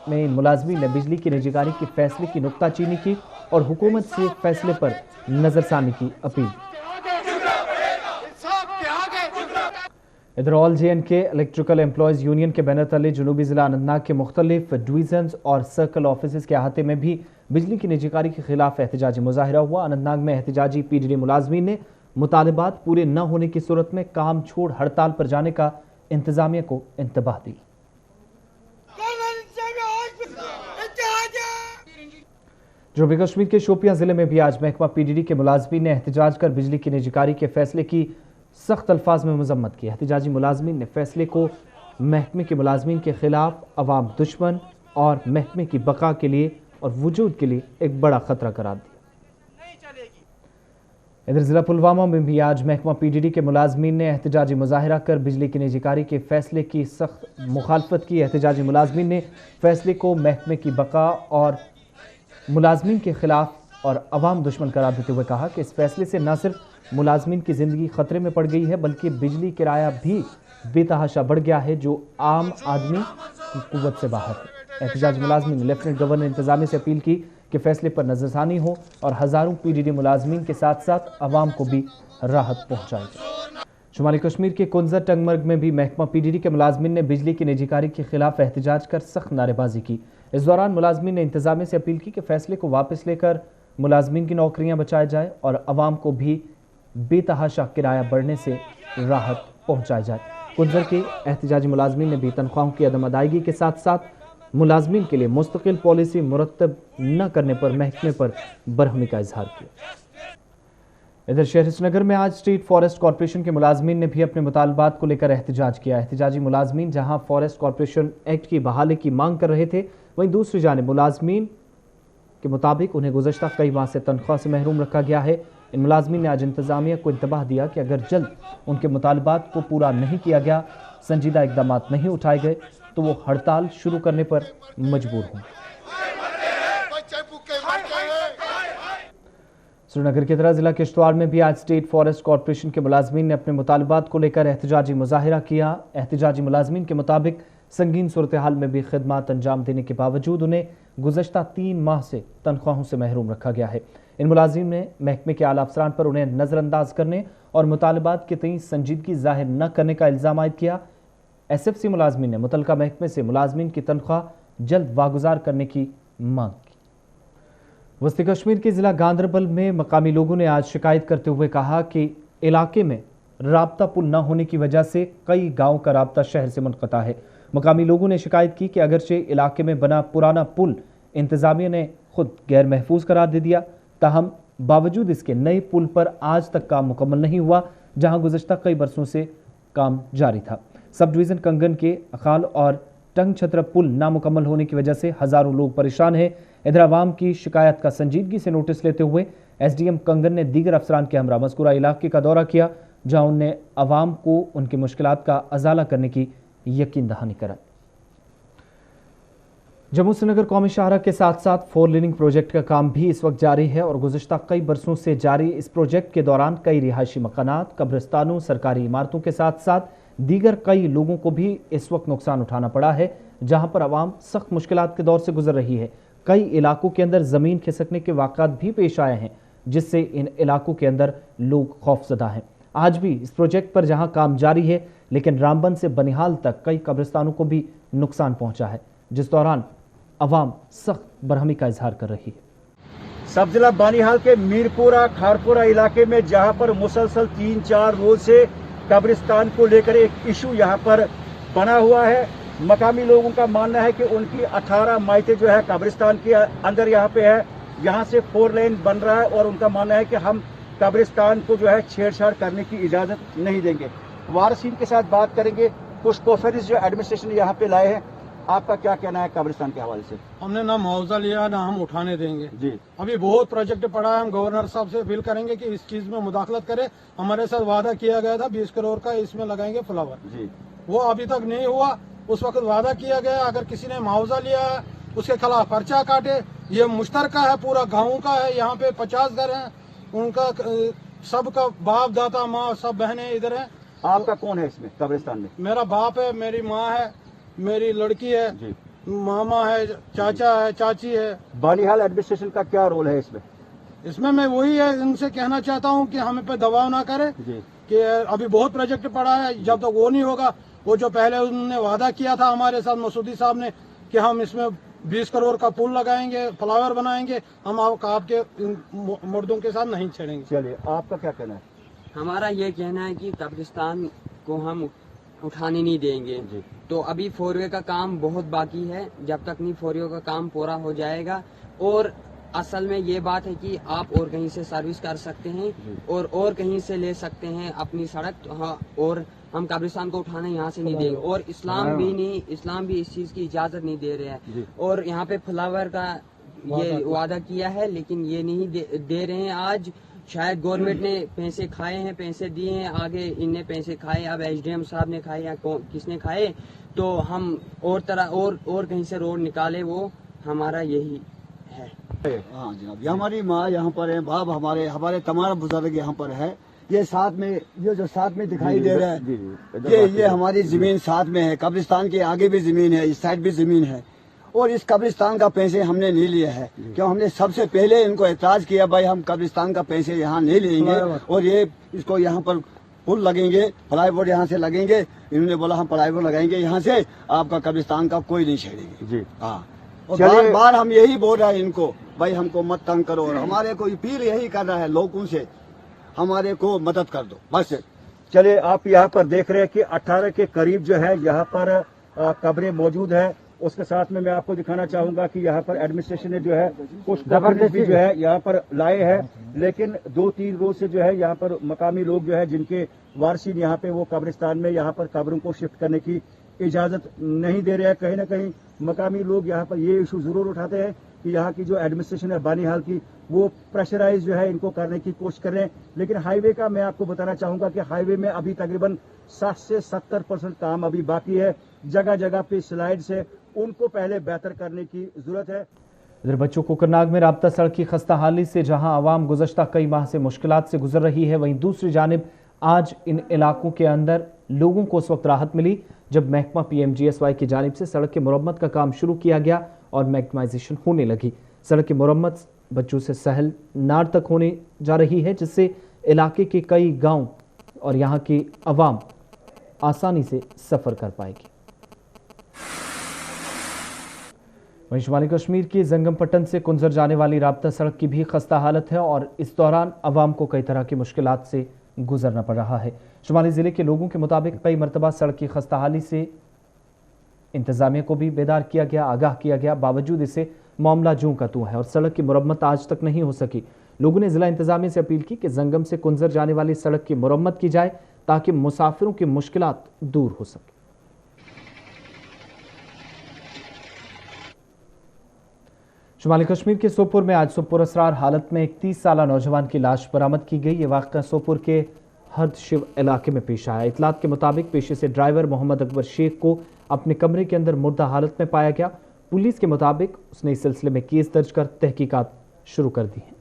में मुलाजमीन ने बिजली की निजीकारी के फैसले की नुक्ताचीनी की और हुकूमत से फैसले पर नजरसानी की अपील। इधर all JNK electrical employees union के बैनर तले जुनूबी ज़िला अनंतनाग के मुख्तलिफ डिवीजन्स और सर्कल ऑफिस के अहाते में भी बिजली की निजीकारी के खिलाफ एहतिजाजी मुजाहिरा हुआ। अनंतनाग में एहतिजाजी PGD मुलाजमीन ने मुतालिबात पूरे न होने की सूरत में काम छोड़ हड़ताल पर जाने का इंतजामिया को इंतबाह दी। जनूबी कश्मीर के शोपियां जिले में भी आज महकमा PDD के मुलाजमीन ने एहतिजाज कर बिजली की निजीकारी के फैसले की सख्त अल्फाज में मजम्मत की। एहतिजाजी मुलाजमीन ने फैसले को महकमे के मुलाजमीन के खिलाफ अवाम दुश्मन और महकमे की बका के लिए और वजूद के लिए एक बड़ा खतरा करार दिया। इधर जिला पुलवामा में भी आज महकमा PDD के मुलाजमीन ने एहतिजाजी मुजाहिरा कर बिजली की निजीकारी के फैसले की सख्त मुखालफत की। एहतिजाजी मुलाजमीन ने फैसले को महकमे की बका और मुलाजमीन के खिलाफ और अवाम दुश्मन करार देते हुए कहा कि इस फैसले से न सिर्फ मुलाजमीन की ज़िंदगी ख़तरे में पड़ गई है बल्कि बिजली किराया भी बेतहाशा बढ़ गया है जो आम आदमी की कुव्वत से बाहर है। एहतिजाजी मुलाजमीन ने लेफ्टिनेंट गवर्नर इंतजामिया से अपील की कि फैसले पर नजरसानी हो और हज़ारों PDD मुलाजमीन के साथ साथ अवाम को भी राहत पहुँचाई जाए। शुमाली कश्मीर के कुंजर टंगमर्ग में भी महकमा PDD के मुलाजमीन ने बिजली की निजीकारी के खिलाफ एहतिजाज कर सख्त नारेबाजी की। इस दौरान मुलाजमीन ने इंतजामिया से अपील की कि फैसले को वापस लेकर मुलाजमीन की नौकरियां बचाई जाए और अवाम को भी बेतहाशा किराया बढ़ने से राहत पहुंचाई जाए। कुंजर के एहतिजाजी मुलाजमीन ने भी तनख्वाहों की अदम अदायगी के साथ साथ मुलाजमीन के लिए मुस्तकिल पॉलिसी मुरतब न करने पर महकमे पर बरहमी का इजहार किया। इधर शहर श्रीनगर में आज स्टेट फॉरेस्ट कॉरपोरेशन के मुलाजमीन ने भी अपने मुतालबात को लेकर एहतिजाज किया। एहतिजाजी मुलाजमीन जहां फॉरेस्ट कॉरपोरेशन एक्ट की बहाली की मांग कर रहे थे, वहीं दूसरी जानिब मुलाजमीन के मुताबिक उन्हें गुज़श्ता कई माह से तनख्वाह से महरूम रखा गया है। इन मुलाजमीन ने आज इंतजामिया को इंतबाह दिया कि अगर जल्द उनके मुतालबात को पूरा नहीं किया गया, संजीदा इकदाम नहीं उठाए गए तो वो हड़ताल शुरू करने पर मजबूर होंगे। श्रीनगर की तरह जिला किश्तवाड़ में भी आज स्टेट फॉरेस्ट कॉरपोरेशन के मुलाजमीन ने अपने मुतालबात को लेकर एहतिजाजी मुजाहिरा किया। एहतिजाजी मुलाजमीन के मुताबिक संगीन सूरत हाल में भी खिदमात अंजाम देने के बावजूद उन्हें गुज़श्ता 3 माह से तनख्वाहों से महरूम रखा गया है। इन मुलाजिम ने महकमे के आला अफसरान पर उन्हें नज़रअंदाज करने और मुतालबात के तई संजीदगी जाहिर न करने का इल्ज़ाम आयद किया। SFC मुलाजमीन ने मुतलका महकमे से मुलाजमीन की तनख्वाह जल्द वागुजार करने की मांग की। वस्ती कश्मीर के ज़िला गांदरबल में मकामी लोगों ने आज शिकायत करते हुए कहा कि इलाके में राब्ता पुल न होने की वजह से कई गाँव का राब्ता शहर से मुनक़ता है। मकामी लोगों ने शिकायत की कि अगरचे इलाके में बना पुराना पुल इंतजामिया ने खुद गैर महफूज करार दे दिया, ताहम बावजूद इसके नए पुल पर आज तक काम मुकम्मल नहीं हुआ, जहां गुज़श्ता कई बरसों से काम जारी था। सब डिवीज़न कंगन के अखाल और टंग छत्र पुल नामुकम्मल होने की वजह से हज़ारों लोग परेशान हैं। इधर आवाम की शिकायत का संजीदगी से नोटिस लेते हुए SDM कंगन ने दीगर अफसरान के हमरा मज़कूरा इलाके का दौरा किया, जहां उन्हें आवाम को उनकी मुश्किलात का अजाला करने की यकीन दहानी कराई। जम्मू श्रीनगर कौमी शाहरा के साथ साथ 4 लेनिंग प्रोजेक्ट का काम भी इस वक्त जारी है और गुज़श्ता कई बरसों से जारी इस प्रोजेक्ट के दौरान कई रिहायशी मकानात, कब्रिस्तानों, सरकारी इमारतों के साथ साथ दीगर कई लोगों को भी इस वक्त नुकसान उठाना पड़ा है, जहां पर आवाम सख्त मुश्किलात के दौर से गुजर रही है। कई इलाकों के अंदर ज़मीन खिसकने के वाक़ात भी पेश आए हैं, जिससे इन इलाकों के अंदर लोग खौफजदा हैं। आज भी इस प्रोजेक्ट पर जहां काम जारी है, लेकिन रामबन से बनिहाल तक कई कब्रिस्तानों को भी नुकसान पहुंचा है, जिस दौरान अवाम सख्त बरहमी का इजहार कर रही है।
सब जिला बानिहाल के मीरपुरा खारपुरा इलाके में जहां पर मुसलसल 3-4 रोज से कब्रिस्तान को लेकर एक इशू यहां पर बना हुआ है। मकामी लोगों का मानना है कि उनकी 18 मायते जो है कब्रिस्तान के अंदर यहां पे है, यहां से 4 लेन बन रहा है और उनका मानना है कि हम कब्रिस्तान को जो है छेड़छाड़ करने की इजाजत नहीं देंगे। वारसीन के साथ बात करेंगे। कुछ कोफरिस जो एडमिनिस्ट्रेशन यहाँ पे लाए हैं, आपका क्या कहना है कब्रिस्तान के हवाले से?
हमने ना मुआवजा लिया ना हम उठाने देंगे
जी।
अभी बहुत प्रोजेक्ट पड़ा है, हम गवर्नर साहब से अपील करेंगे कि इस चीज में मुदाखलत करे। हमारे साथ वादा किया गया था 20 करोड़ का इसमें लगाएंगे फ्लावर जी, वो अभी तक नहीं हुआ। उस वक्त वादा किया गया अगर किसी ने मुआवजा लिया है उसके खिलाफ पर्चा काटे। ये मुश्तरका है, पूरा गाँव का है, यहाँ पे 50 घर है, उनका सबका बाप दादा माँ सब बहनें इधर है।
आपका कौन है इसमें कब्रिस्तान में?
मेरा बाप है, मेरी माँ है, मेरी लड़की है जी, मामा है, चाचा है, चाची है।
बानिहाल एडमिनिस्ट्रेशन का क्या रोल है इसमें?
इसमें मैं वही है इनसे कहना चाहता हूँ कि हमें पे दबाव ना करे कि अभी बहुत प्रोजेक्ट पड़ा है, जब तक वो नहीं होगा, वो जो पहले उन्होंने वादा किया था हमारे साथ मसूदी साहब ने कि हम इसमें 20 करोड़ का पुल लगाएंगे, फ्लावर बनाएंगे, हम आपके मुर्दों के साथ नहीं छेड़ेंगे।
चलिए, आपका क्या कहना है?
हमारा ये कहना है कि कब्रिस्तान को हम उठाने नहीं देंगे। तो अभी 4वे का काम बहुत बाकी है, जब तक नहीं 4वे का काम पूरा हो जाएगा। और असल में ये बात है कि आप और कहीं से सर्विस कर सकते हैं और कहीं से ले सकते हैं अपनी सड़क, तो हाँ, और हम कब्रिस्तान को उठाने यहाँ से नहीं देंगे। और इस्लाम भी इस चीज की इजाजत नहीं दे रहे हैं। और यहाँ पे फ्लावर का ये वादा किया है, लेकिन ये नहीं दे रहे हैं। आज शायद गवर्नमेंट ने पैसे खाए हैं, पैसे दिए हैं, आगे इनने पैसे खाए, अब SDM साहब ने खाए या किसने खाए, तो हम और तरह और कहीं से रोड निकाले, वो हमारा यही है।
हाँ जनाब, ये हमारी माँ यहाँ पर है, बाप हमारे तमाम बुजुर्ग यहाँ पर है। ये साथ में, ये जो साथ में दिखाई दे रहा है, ये हमारी जमीन साथ में है। कब्रिस्तान के आगे भी जमीन है, इस साइड भी जमीन है। और इस कब्रिस्तान का पैसे हमने नहीं लिया है, क्यों? हमने सबसे पहले इनको एतराज किया, भाई हम कब्रिस्तान का पैसे यहाँ नहीं लेंगे और ये इसको यहाँ पर पुल लगेंगे, प्लाईवुड यहाँ से लगेंगे। इन्होंने बोला हम प्लाईवुड लगाएंगे यहाँ से, आपका कब्रिस्तान का कोई नहीं छेड़ेंगे जी। हाँ, और बार बार हम यही बोल रहे हैं इनको, भाई हमको मत तंग करो। और हमारे को अपील यही कर रहा है लोगों से, हमारे को मदद कर दो बस।
चलिए, आप यहाँ पर देख रहे हैं कि 18 के करीब जो है यहाँ पर कब्रें मौजूद है। उसके साथ में मैं आपको दिखाना चाहूंगा कि यहाँ पर एडमिनिस्ट्रेशन ने जो है कुछ जबरदस्ती जो है यहाँ पर लाए हैं, लेकिन 2-3 रोज से जो है यहाँ पर मकामी लोग जो है जिनके वारसीन यहाँ पे वो कब्रिस्तान में यहाँ पर कब्रों को शिफ्ट करने की इजाजत नहीं दे रहे हैं। कहीं ना कहीं मकामी लोग यहाँ पर ये इशू जरूर उठाते हैं कि यहाँ की जो एडमिनिस्ट्रेशन है बानिहाल की, वो प्रेशराइज जो है इनको करने की कोशिश कर रहे हैं। लेकिन हाईवे का मैं आपको बताना चाहूंगा कि हाईवे में अभी तकरीबन 60 से 70% काम अभी बाकी है। जगह जगह पे स्लाइड्स है, उनको पहले बेहतर करने की जरूरत है।
इधर बच्चों कोकरनाग में राब्ता सड़क की खस्ता हाली से जहां आवाम गुज़श्ता कई माह से मुश्किलात से गुजर रही है, वहीं दूसरी जानिब आज इन इलाकों के अंदर लोगों को उस वक्त राहत मिली जब महकमा PMGSY की जानिब से सड़क के मुरम्मत का काम शुरू किया गया और मैग्नेटाइजेशन होने लगी। सड़क की मुरम्मत बच्चों से सहल नार तक होने जा रही है, जिससे इलाके के कई गांव और यहाँ की आवाम आसानी से सफ़र कर पाएगी। वहीं शुमाली कश्मीर की जंगमपट्टन से कुंजर जाने वाली राब्ता सड़क की भी खस्ता हालत है और इस दौरान आवाम को कई तरह की मुश्किलात से गुजरना पड़ रहा है। शुमाली ज़िले के लोगों के मुताबिक कई मरतबा सड़क की खस्ता हाली से इंतजामिया को भी बेदार किया गया, आगाह किया गया, बावजूद इसे मामला जूं का तूं है और सड़क की मुरम्मत आज तक नहीं हो सकी। लोगों ने जिला इंतजामिया से अपील की कि जंगम से कुंजर जाने वाली सड़क की मुरम्मत की जाए ताकि मुसाफिरों की मुश्किलात दूर हो सके। शुमाली कश्मीर के सोपुर में आज सुपुर असरार हालत में एक 30 साला नौजवान की लाश बरामद की गई। ये वाक़या सोपुर के हर्द शिव इलाके में पेश आया। इतलात के मुताबिक पेशे से ड्राइवर मोहम्मद अकबर शेख को अपने कमरे के अंदर मुर्दा हालत में पाया गया। पुलिस के मुताबिक उसने इस सिलसिले में केस दर्ज कर तहकीकात शुरू कर दी है।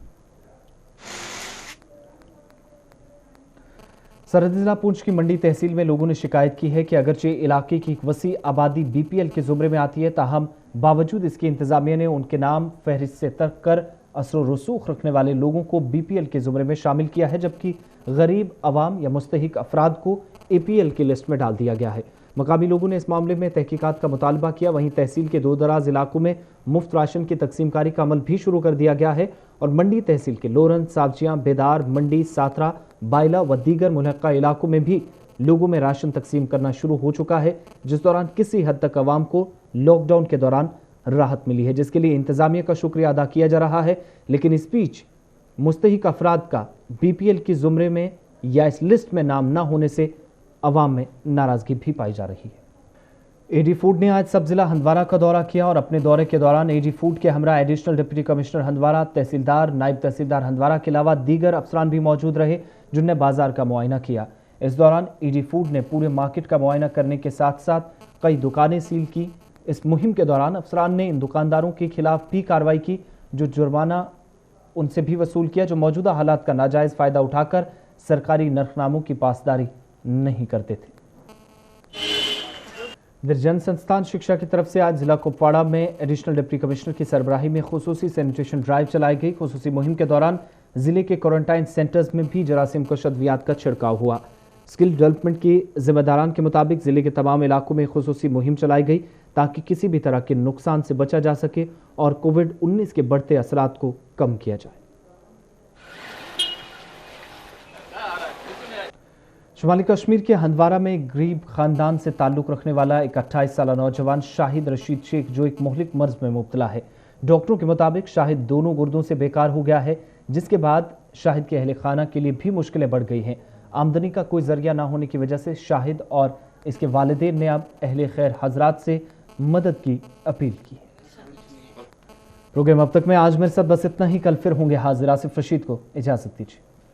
सरहदी जिला पुंछ की मंडी तहसील में लोगों ने शिकायत की है कि अगरचे इलाके की एक वसी आबादी बीपीएल के जुमरे में आती है, ताहम बावजूद इसके इंतजामिया ने उनके नाम फहरिस्त से तर्क कर असर रसूख रखने वाले लोगों को बीपीएल के जुमरे में शामिल किया है, जबकि गरीब अवाम या मुस्तहिक अफराद को एपीएल की लिस्ट में डाल दिया गया है। मकामी लोगों ने इस मामले में तहकीकात का मुतालबा किया। वहीं तहसील के दूर दराज इलाकों में मुफ्त राशन की तकसीमकारी का अमल भी शुरू कर दिया गया है और मंडी तहसील के लोरन, सावजियां, बेदार, मंडी, साथरा, बाइला व दीगर मुल्हक्का इलाकों में भी लोगों में राशन तकसीम करना शुरू हो चुका है, जिस दौरान किसी हद तक अवाम को लॉकडाउन के दौरान राहत मिली है, जिसके लिए इंतजामिया का शुक्रिया अदा किया जा रहा है। लेकिन इस बीच मुस्तहिक अफराद का बीपीएल की जुमरे में या इस लिस्ट में नाम न होने से अवाम में नाराजगी भी पाई जा रही है। एडी फूड ने आज सब जिला हंदवारा का दौरा किया और अपने दौरे के दौरान एडी फूड के हमरा एडिशनल डिप्टी कमिश्नर हंदवारा, तहसीलदार, नायब तहसीलदार हंदवारा के अलावा दीगर अफसरान भी मौजूद रहे, जिनने बाजार का मुआयना किया। इस दौरान एडी फूड ने पूरे मार्केट का मुआयना करने के साथ साथ कई दुकानें सील की। इस मुहिम के दौरान अफसरान ने इन दुकानदारों के खिलाफ भी कार्रवाई की, जो जुर्माना उनसे भी वसूल किया, जो मौजूदा हालात का नाजायज फायदा उठाकर सरकारी नरखनामों की पासदारी नहीं करते थे। जन संस्थान शिक्षा की तरफ से आज जिला कुपवाड़ा में एडिशनल डिप्टी कमिश्नर की सरबराही में खुसूसी सैनिटेशन ड्राइव चलाई गई। खुसूसी मुहिम के दौरान जिले के क्वारंटाइन सेंटर्स में भी जरासीम कश अद्वियात का छिड़काव हुआ। स्किल डेवलपमेंट के जिम्मेदारान के मुताबिक जिले के तमाम इलाकों में खुसूसी मुहिम चलाई गई ताकि किसी भी तरह के नुकसान से बचा जा सके और कोविड-19 के बढ़ते असरात को कम किया जाए। शुमाली कश्मीर के हंदवारा में एक गरीब खानदान से ताल्लुक रखने वाला एक 28 साला नौजवान शाहिद रशीद शेख, जो एक मोहलिक मर्ज में मुब्तला है। डॉक्टरों के मुताबिक शाहिद दोनों गुर्दों से बेकार हो गया है, जिसके बाद शाहिद के अहले खाना के लिए भी मुश्किलें बढ़ गई हैं। आमदनी का कोई जरिया ना होने की वजह से शाहिद और इसके वालिदैन ने अब अहले खैर हजरात से मदद की अपील की है। प्रोग्राम अब तक में आज मेरे साथ बस इतना ही। कल फिर होंगे हाजिर। आसिफ रशीद को इजाजत दीजिए।